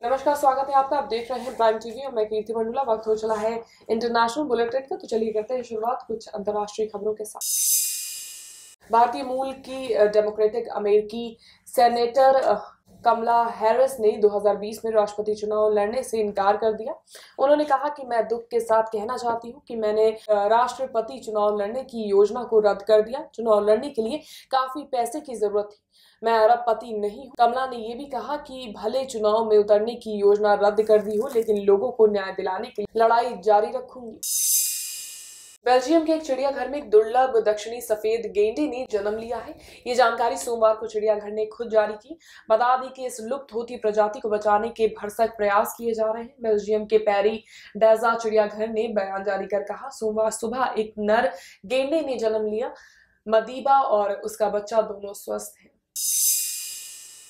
नमस्कार, स्वागत है आपका। आप देख रहे हैं प्राइम टीवी और मैं कीर्ति मंडला। वक्त हो चला है इंटरनेशनल बुलेटिन का, तो चलिए करते हैं शुरुआत कुछ अंतर्राष्ट्रीय खबरों के साथ। भारतीय मूल की डेमोक्रेटिक अमेरिकी सेनेटर कमला हैरिस ने 2020 में राष्ट्रपति चुनाव लड़ने से इनकार कर दिया। उन्होंने कहा कि मैं दुख के साथ कहना चाहती हूँ कि मैंने राष्ट्रपति चुनाव लड़ने की योजना को रद्द कर दिया। चुनाव लड़ने के लिए काफी पैसे की जरूरत थी। मैं अरबपति नहीं हूँ। कमला ने यह भी कहा कि भले चुनाव में उतरने की योजना रद्द कर दी हो, लेकिन लोगों को न्याय दिलाने के लिए लड़ाई जारी रखूंगी। बेल्जियम के एक चिड़ियाघर में एक दुर्लभ दक्षिणी सफेद गेंडे ने जन्म लिया है। ये जानकारी सोमवार को चिड़ियाघर ने खुद जारी की। बता दें कि इस लुप्त होती प्रजाति को बचाने के भरसक प्रयास किए जा रहे हैं। बेल्जियम के पैरी डेजा चिड़ियाघर ने बयान जारी कर कहा, सोमवार सुबह एक नर गेंडे ने जन्म लिया। मदीबा और उसका बच्चा दोनों स्वस्थ हैं।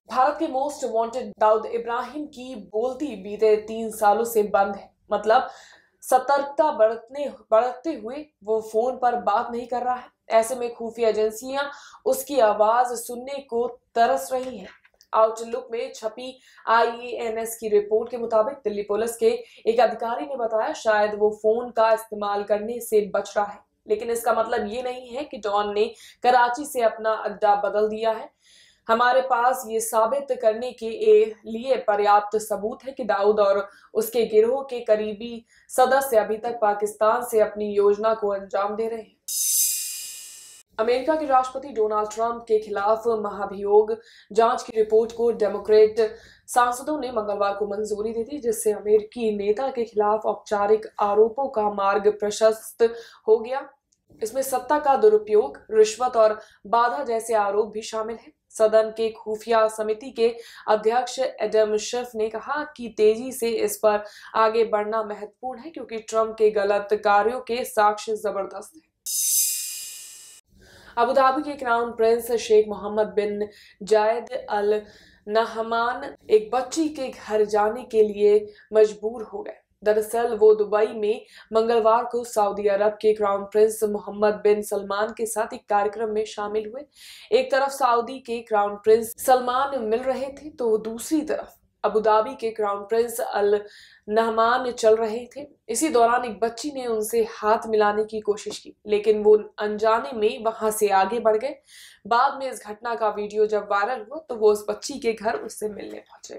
भारत के मोस्ट वांटेड दाऊद इब्राहिम की बोलती बीते 3 सालों से बंद है। मतलब सतर्कता बरतते हुए वो फोन पर बात नहीं कर रहा है। ऐसे में खुफिया एजेंसियां उसकी आवाज सुनने को तरस रही हैं। आउटलुक में छपी IANS की रिपोर्ट के मुताबिक दिल्ली पुलिस के एक अधिकारी ने बताया, शायद वो फोन का इस्तेमाल करने से बच रहा है, लेकिन इसका मतलब ये नहीं है कि डॉन ने कराची से अपना अड्डा बदल दिया है। हमारे पास ये साबित करने के लिए पर्याप्त सबूत है कि दाऊद और उसके गिरोह के करीबी सदस्य अभी तक पाकिस्तान से अपनी योजना को अंजाम दे रहे हैं। अमेरिका के राष्ट्रपति डोनाल्ड ट्रंप के खिलाफ महाभियोग जांच की रिपोर्ट को डेमोक्रेट सांसदों ने मंगलवार को मंजूरी दी थी, जिससे अमेरिकी नेता के खिलाफ औपचारिक आरोपों का मार्ग प्रशस्त हो गया। इसमें सत्ता का दुरुपयोग, रिश्वत और बाधा जैसे आरोप भी शामिल हैं। सदन के खुफिया समिति के अध्यक्ष एडम शिफ ने कहा कि तेजी से इस पर आगे बढ़ना महत्वपूर्ण है, क्योंकि ट्रंप के गलत कार्यों के साक्ष्य जबरदस्त हैं। अबू धाबी के क्राउन प्रिंस शेख मोहम्मद बिन जायद अल नहमान एक बच्ची के घर जाने के लिए मजबूर हो गए। दरअसल वो दुबई में मंगलवार को सऊदी अरब के क्राउन प्रिंस मोहम्मद बिन सलमान के साथ एक कार्यक्रम में शामिल हुए। एक तरफ सऊदी के क्राउन प्रिंस सलमान मिल रहे थे, तो दूसरी तरफ अबू धाबी के क्राउन प्रिंस अल नहमान चल रहे थे। इसी दौरान एक बच्ची ने उनसे हाथ मिलाने की कोशिश की, लेकिन वो अनजाने में वहां से आगे बढ़ गए। बाद में इस घटना का वीडियो जब वायरल हुआ तो वो उस बच्ची के घर उससे मिलने पहुंचे।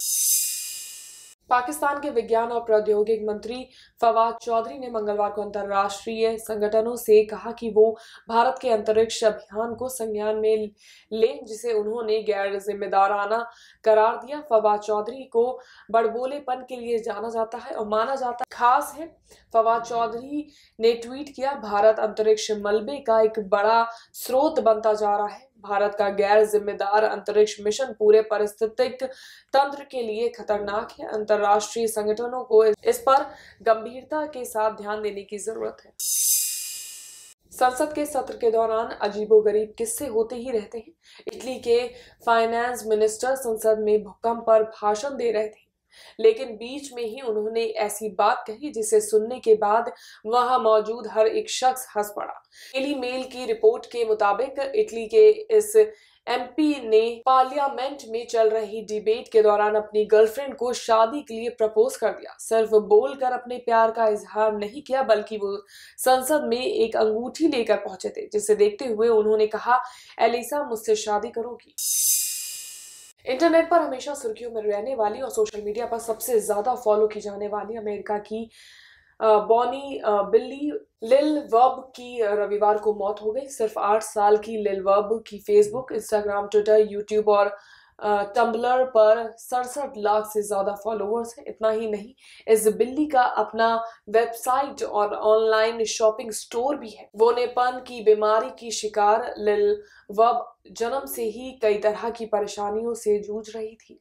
पाकिस्तान के विज्ञान और प्रौद्योगिकी मंत्री फवाद चौधरी ने मंगलवार को अंतर्राष्ट्रीय संगठनों से कहा कि वो भारत के अंतरिक्ष अभियान को संज्ञान में लें, जिसे उन्होंने गैर जिम्मेदाराना करार दिया। फवाद चौधरी को बड़बोलेपन के लिए जाना जाता है और माना जाता खास है। फवाद चौधरी ने ट्वीट किया, भारत अंतरिक्ष मलबे का एक बड़ा स्रोत बनता जा रहा है। भारत का गैर जिम्मेदार अंतरिक्ष मिशन पूरे पारिस्थितिक तंत्र के लिए खतरनाक है। अंतर्राष्ट्रीय संगठनों को इस पर गंभीरता के साथ ध्यान देने की जरूरत है। संसद के सत्र के दौरान अजीबोगरीब किस्से होते ही रहते हैं। इटली के फाइनेंस मिनिस्टर संसद में भूकंप पर भाषण दे रहे थे, लेकिन बीच में ही उन्होंने ऐसी बात कही जिसे सुनने के बाद वहां मौजूद हर एक शख्स हंस पड़ा। डेली मेल की रिपोर्ट के मुताबिक इटली के इस MP ने पार्लियामेंट में चल रही डिबेट के दौरान अपनी गर्लफ्रेंड को शादी के लिए प्रपोज कर दिया। सिर्फ बोलकर अपने प्यार का इजहार नहीं किया, बल्कि वो संसद में एक अंगूठी लेकर पहुंचे थे, जिसे देखते हुए उन्होंने कहा, एलिसा मुझसे शादी करोगी। इंटरनेट पर हमेशा सुर्खियों में रहने वाली और सोशल मीडिया पर सबसे ज्यादा फॉलो की जाने वाली अमेरिका की बॉनी बिल्ली लिल वब की रविवार को मौत हो गई। सिर्फ 8 साल की लिल वब की फेसबुक, इंस्टाग्राम, ट्विटर, यूट्यूब और टम्बलर पर 67 लाख से ज्यादा फॉलोअर्स हैं। इतना ही नहीं, इस बिल्ली का अपना वेबसाइट और ऑनलाइन शॉपिंग स्टोर भी है। वोनेपन की बीमारी की शिकार लिल वब जन्म से ही कई तरह की परेशानियों से जूझ रही थी।